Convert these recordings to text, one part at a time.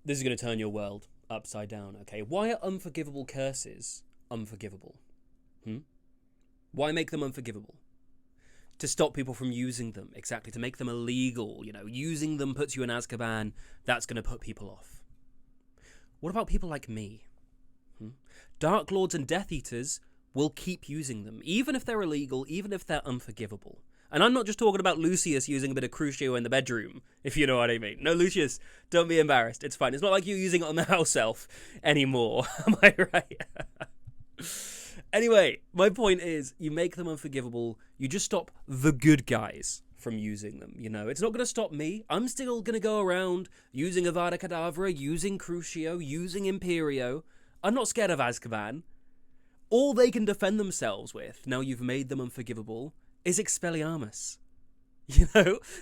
This is going to turn your world upside down, okay? Why are unforgivable curses unforgivable? Why make them unforgivable? To stop people from using them, exactly, to make them illegal. Using them puts you in Azkaban. That's going to put people off. What about people like me? Dark Lords and Death Eaters will keep using them, even if they're illegal, even if they're unforgivable. And I'm not just talking about Lucius using a bit of Crucio in the bedroom, if you know what I mean. No, Lucius, don't be embarrassed. It's fine. It's not like you're using it on the house elf anymore. Am I right? Anyway, my point is, you make them unforgivable. You just stop the good guys from using them, It's not going to stop me. I'm still going to go around using Avada Kedavra, using Crucio, using Imperio. I'm not scared of Azkaban. All they can defend themselves with, now you've made them unforgivable, is Expelliarmus.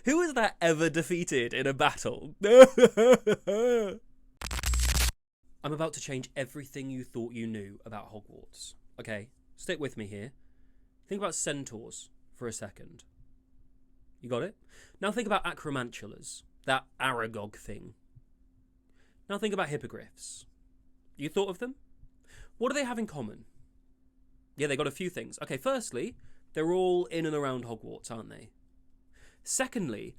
Who has that ever defeated in a battle? I'm about to change everything you thought you knew about Hogwarts. Okay, stick with me here. Think about centaurs for a second. You got it? Now think about acromantulas, that Aragog thing. Now think about hippogriffs. You thought of them? What do they have in common? Yeah, they got a few things. Okay, firstly, they're all in and around Hogwarts, aren't they? Secondly,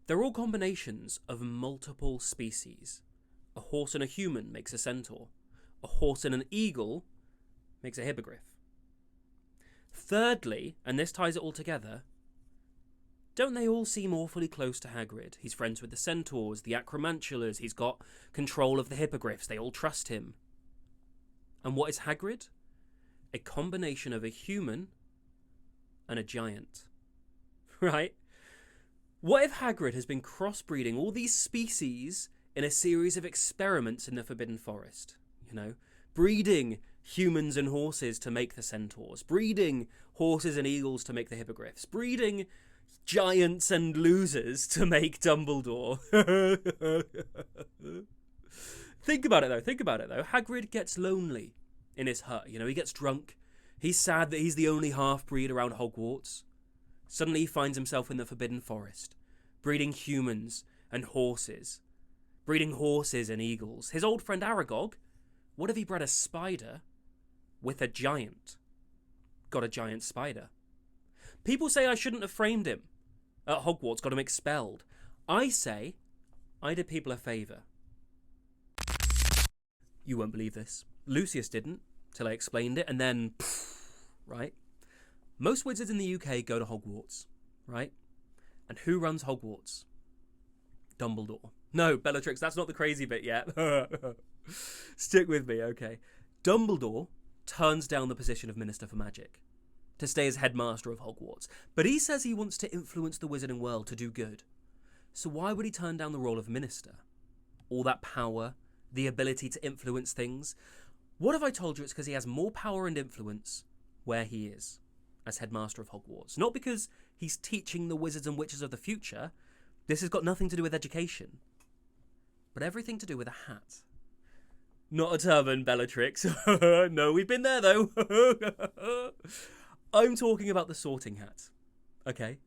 they're all combinations of multiple species. A horse and a human makes a centaur. A horse and an eagle makes a hippogriff. Thirdly, and this ties it all together, don't they all seem awfully close to Hagrid? He's friends with the centaurs, the acromantulas, he's got control of the hippogriffs, they all trust him. And what is Hagrid? A combination of a human and a giant. Right? What if Hagrid has been crossbreeding all these species in a series of experiments in the Forbidden Forest? Breeding humans and horses to make the centaurs, breeding horses and eagles to make the hippogriffs, breeding giants and losers to make Dumbledore. Think about it though. Hagrid gets lonely in his hut. He gets drunk. He's sad that he's the only half-breed around Hogwarts. Suddenly he finds himself in the Forbidden Forest, breeding humans and horses. Breeding horses and eagles. His old friend Aragog, what if he bred a spider with a giant? Got a giant spider. People say I shouldn't have framed him at Hogwarts, got him expelled. I say I did people a favour. You won't believe this. Lucius didn't, till I explained it, and then, right? Most wizards in the UK go to Hogwarts, right? And who runs Hogwarts? Dumbledore. No, Bellatrix, that's not the crazy bit yet. Stick with me, okay. Dumbledore turns down the position of Minister for Magic to stay as headmaster of Hogwarts, but he says he wants to influence the wizarding world to do good. So why would he turn down the role of minister? All that power, the ability to influence things. What if I told you it's because he has more power and influence where he is, as headmaster of Hogwarts? Not because he's teaching the wizards and witches of the future. This has got nothing to do with education, but everything to do with a hat. Not a turban, Bellatrix. No, we've been there, though. I'm talking about the sorting hat, okay?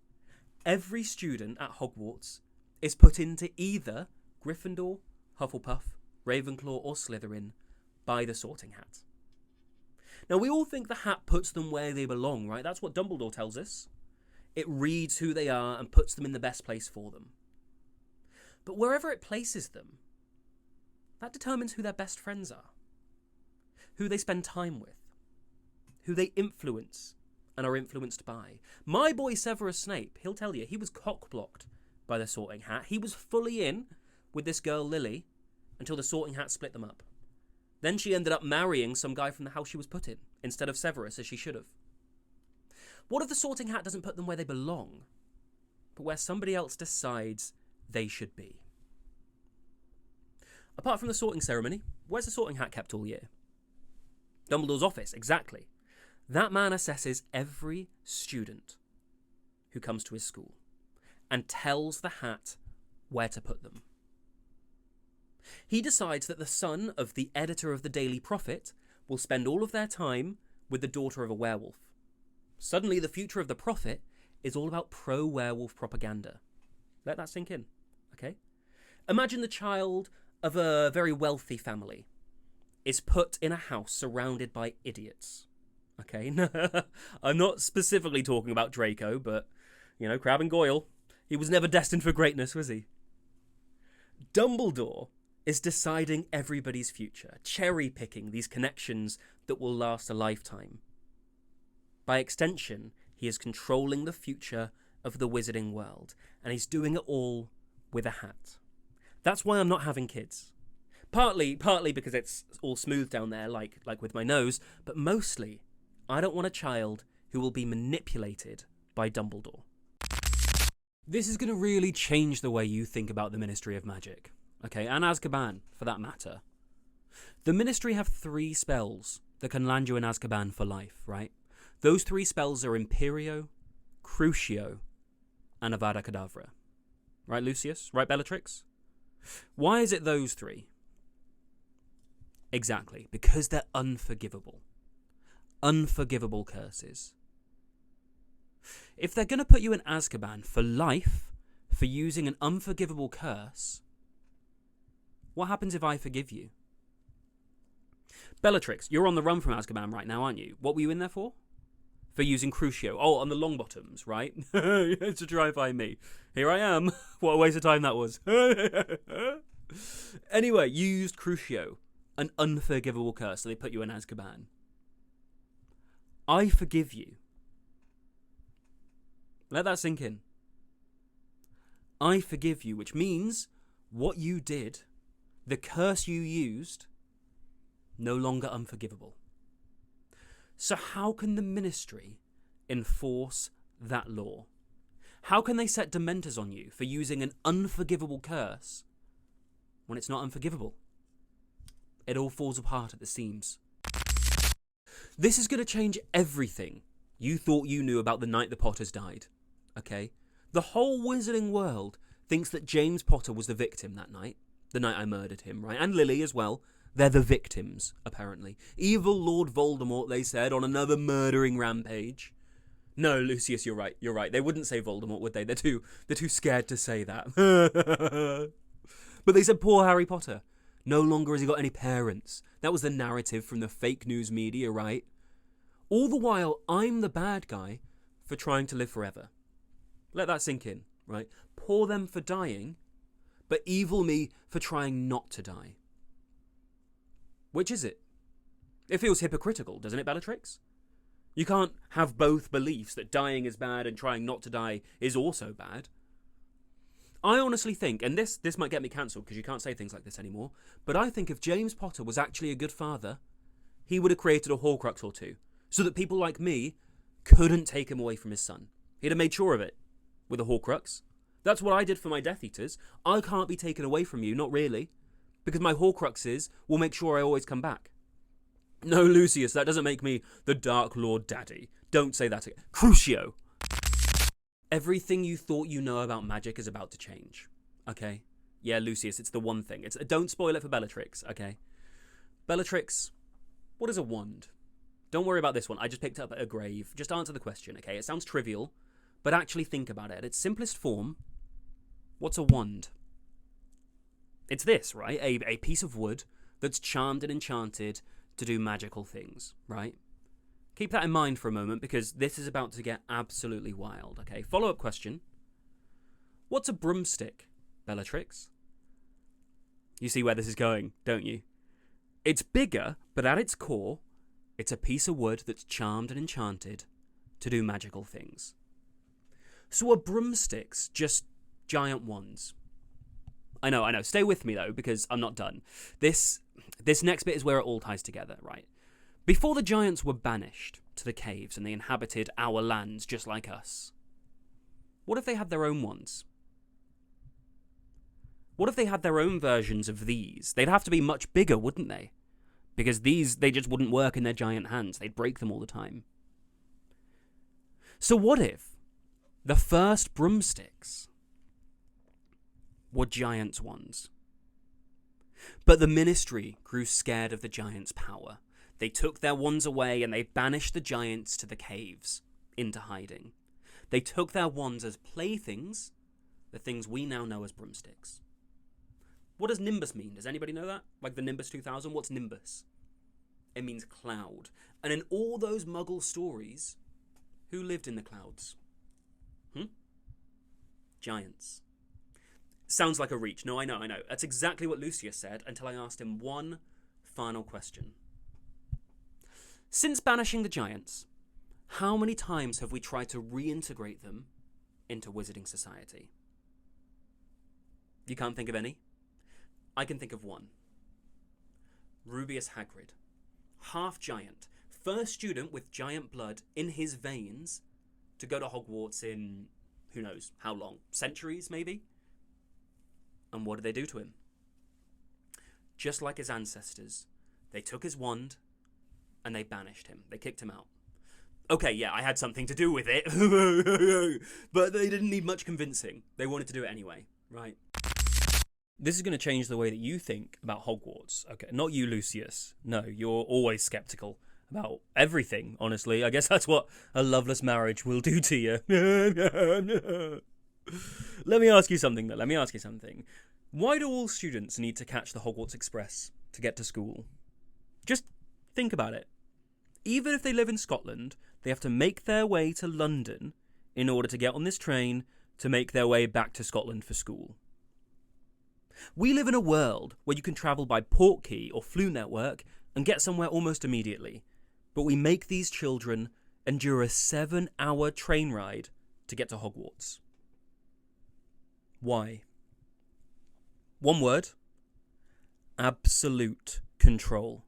Every student at Hogwarts is put into either Gryffindor, Hufflepuff, Ravenclaw, or Slytherin by the sorting hat. Now, we all think the hat puts them where they belong, right? That's what Dumbledore tells us. It reads who they are and puts them in the best place for them. But wherever it places them, that determines who their best friends are, who they spend time with, who they influence and are influenced by. My boy Severus Snape, he'll tell you, he was cock-blocked by the sorting hat. He was fully in with this girl Lily until the sorting hat split them up. Then she ended up marrying some guy from the house she was put in, instead of Severus, as she should have. What if the sorting hat doesn't put them where they belong, but where somebody else decides they should be? Apart from the sorting ceremony, where's the sorting hat kept all year? Dumbledore's office, exactly. That man assesses every student who comes to his school and tells the hat where to put them. He decides that the son of the editor of the Daily Prophet will spend all of their time with the daughter of a werewolf. Suddenly, the future of the Prophet is all about pro-werewolf propaganda. Let that sink in, okay? Imagine the child of a very wealthy family is put in a house surrounded by idiots. Okay, I'm not specifically talking about Draco, but, Crabbe and Goyle. He was never destined for greatness, was he? Dumbledore is deciding everybody's future, cherry-picking these connections that will last a lifetime. By extension, he is controlling the future of the wizarding world, and he's doing it all with a hat. That's why I'm not having kids. Partly because it's all smooth down there, like with my nose, but mostly, I don't want a child who will be manipulated by Dumbledore. This is going to really change the way you think about the Ministry of Magic. Okay, and Azkaban, for that matter. The Ministry have 3 spells that can land you in Azkaban for life, right? Those 3 spells are Imperio, Crucio, and Avada Kedavra. Right, Lucius? Right, Bellatrix? Why is it those 3? Exactly, because they're unforgivable. Unforgivable curses. If they're going to put you in Azkaban for life, for using an unforgivable curse, what happens if I forgive you? Bellatrix, you're on the run from Azkaban right now, aren't you? What were you in there for? For using Crucio. Oh, on the Longbottoms, right? To try and find me. Here I am. What a waste of time that was. Anyway, you used Crucio, an unforgivable curse, so they put you in Azkaban. I forgive you. Let that sink in. I forgive you, which means what you did, the curse you used, no longer unforgivable. So how can the Ministry enforce that law? How can they set Dementors on you for using an unforgivable curse when it's not unforgivable? It all falls apart at the seams. This is going to change everything you thought you knew about the night the Potters died. Okay? The whole wizarding world thinks that James Potter was the victim that night. The night I murdered him, right? And Lily as well. They're the victims, apparently. Evil Lord Voldemort, they said, on another murdering rampage. No, Lucius, you're right. You're right. They wouldn't say Voldemort, would they? They're too scared to say that. But they said poor Harry Potter. No longer has he got any parents. That was the narrative from the fake news media, right? All the while, I'm the bad guy for trying to live forever. Let that sink in, right? Poor them for dying, but evil me for trying not to die. Which is it? It feels hypocritical, doesn't it, Bellatrix? You can't have both beliefs that dying is bad and trying not to die is also bad. I honestly think, and this might get me cancelled because you can't say things like this anymore, but I think if James Potter was actually a good father, he would have created a Horcrux or 2, so that people like me couldn't take him away from his son. He'd have made sure of it with a Horcrux. That's what I did for my Death Eaters. I can't be taken away from you, not really. Because my Horcruxes will make sure I always come back. No, Lucius, that doesn't make me the Dark Lord Daddy. Don't say that again. Crucio! Everything you thought you know about magic is about to change. Okay? Yeah, Lucius, it's the one thing. Don't spoil it for Bellatrix, okay? Bellatrix, what is a wand? Don't worry about this one. I just picked up at a grave. Just answer the question, okay? It sounds trivial, but actually think about it. At its simplest form, what's a wand? It's this, right? A piece of wood that's charmed and enchanted to do magical things, right? Keep that in mind for a moment because this is about to get absolutely wild, okay? Follow-up question. What's a broomstick, Bellatrix? You see where this is going, don't you? It's bigger, but at its core, it's a piece of wood that's charmed and enchanted to do magical things. So are broomsticks just giant wands? I know. Stay with me, though, because I'm not done. This next bit is where it all ties together, right? Before the giants were banished to the caves and they inhabited our lands just like us, what if they had their own ones? What if they had their own versions of these? They'd have to be much bigger, wouldn't they? Because they just wouldn't work in their giant hands. They'd break them all the time. So what if the first broomsticks were giants' wands? But the Ministry grew scared of the giants' power. They took their wands away and they banished the giants to the caves, into hiding. They took their wands as playthings, the things we now know as broomsticks. What does Nimbus mean? Does anybody know that? Like the Nimbus 2000? What's Nimbus? It means cloud. And in all those Muggle stories, who lived in the clouds? Giants. Sounds like a reach. No, I know. That's exactly what Lucius said until I asked him one final question. Since banishing the giants, how many times have we tried to reintegrate them into Wizarding Society? You can't think of any? I can think of one. Rubeus Hagrid. Half giant. First student with giant blood in his veins to go to Hogwarts in, who knows, how long? Centuries, maybe? And what did they do to him? Just like his ancestors, they took his wand and they banished him. They kicked him out. Okay, yeah, I had something to do with it. But they didn't need much convincing. They wanted to do it anyway, right? This is going to change the way that you think about Hogwarts. Okay, not you, Lucius. No, you're always skeptical about everything, honestly. I guess that's what a loveless marriage will do to you. Let me ask you something, though. Why do all students need to catch the Hogwarts Express to get to school? Just think about it. Even if they live in Scotland, they have to make their way to London in order to get on this train to make their way back to Scotland for school. We live in a world where you can travel by Portkey or Flu Network and get somewhere almost immediately. But we make these children endure a 7-hour train ride to get to Hogwarts. Why? One word. Absolute control.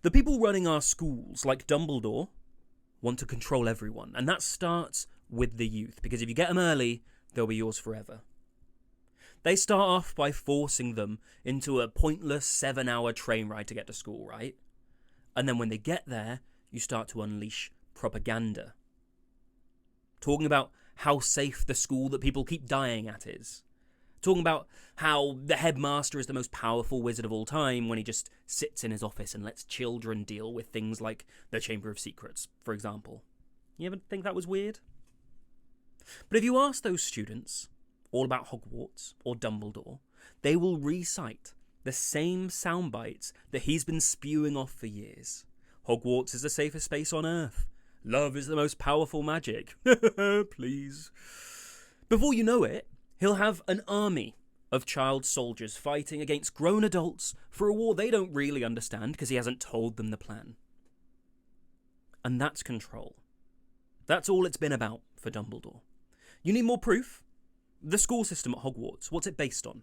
The people running our schools, like Dumbledore, want to control everyone. And that starts with the youth, because if you get them early, they'll be yours forever. They start off by forcing them into a pointless 7-hour train ride to get to school, right? And then when they get there, you start to unleash propaganda. Talking about how safe the school that people keep dying at is. Talking about how the headmaster is the most powerful wizard of all time when he just sits in his office and lets children deal with things like the Chamber of Secrets, for example. You ever think that was weird? But if you ask those students all about Hogwarts or Dumbledore, they will recite the same sound bites that he's been spewing off for years. Hogwarts is the safest space on Earth. Love is the most powerful magic. Please. Before you know it, he'll have an army of child soldiers fighting against grown adults for a war they don't really understand because he hasn't told them the plan. And that's control. That's all it's been about for Dumbledore. You need more proof? The school system at Hogwarts, what's it based on?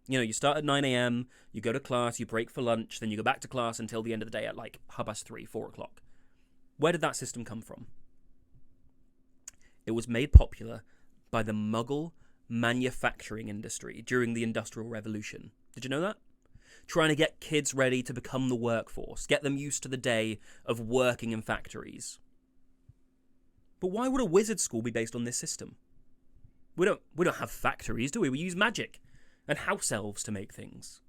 You know, you start at 9 a.m, you go to class, you break for lunch, then you go back to class until the end of the day at like 3, 4 o'clock. Where did that system come from? It was made popular by the Muggle manufacturing industry during the Industrial Revolution. Did you know that? Trying to get kids ready to become the workforce, get them used to the day of working in factories. But why would a wizard school be based on this system? We don't have factories, do we? We use magic and house elves to make things.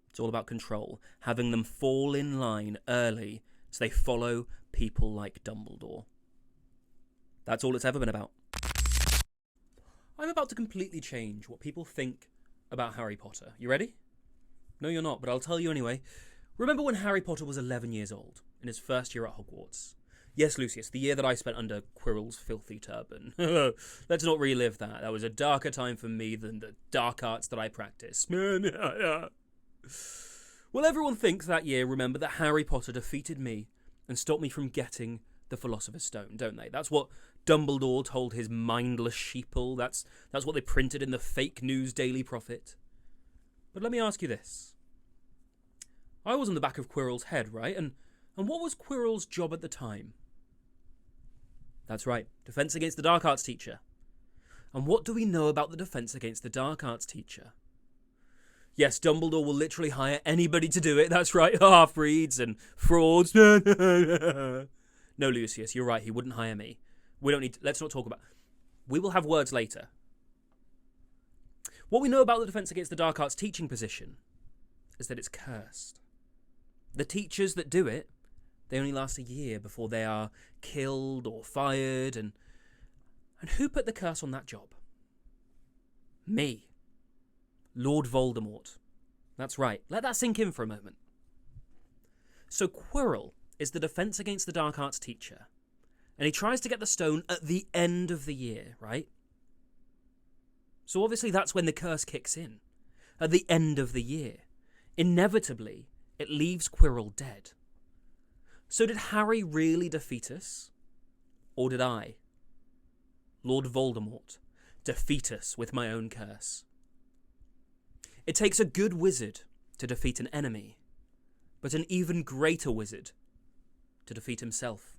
It's all about control, having them fall in line early so they follow people like Dumbledore. That's all it's ever been about. I'm about to completely change what people think about Harry Potter. You ready? No, you're not, but I'll tell you anyway. Remember when Harry Potter was 11 years old, in his first year at Hogwarts? Yes, Lucius, the year that I spent under Quirrell's filthy turban. Let's not relive that. That was a darker time for me than the dark arts that I practice. Well, everyone thinks that year, remember, that Harry Potter defeated me and stopped me from getting the Philosopher's Stone, don't they? That's what Dumbledore told his mindless sheeple. That's what they printed in the fake news Daily Prophet. But let me ask you this. I was on the back of Quirrell's head, right? And what was Quirrell's job at the time? That's right, Defense Against the Dark Arts teacher. And what do we know about the Defense Against the Dark Arts teacher? Yes, Dumbledore will literally hire anybody to do it. That's right, half-breeds and frauds. No, Lucius, you're right. He wouldn't hire me. Let's not talk about. We will have words later. What we know about the Defense Against the Dark Arts teaching position is that it's cursed. The teachers that do it, they only last a year before they are killed or fired. And who put the curse on that job? Me. Lord Voldemort. That's right. Let that sink in for a moment. So Quirrell is the Defense Against the Dark Arts teacher, and he tries to get the stone at the end of the year, right? So obviously that's when the curse kicks in. At the end of the year. Inevitably, it leaves Quirrell dead. So did Harry really defeat us? Or did I, Lord Voldemort, defeat us with my own curse? It takes a good wizard to defeat an enemy, but an even greater wizard to defeat himself.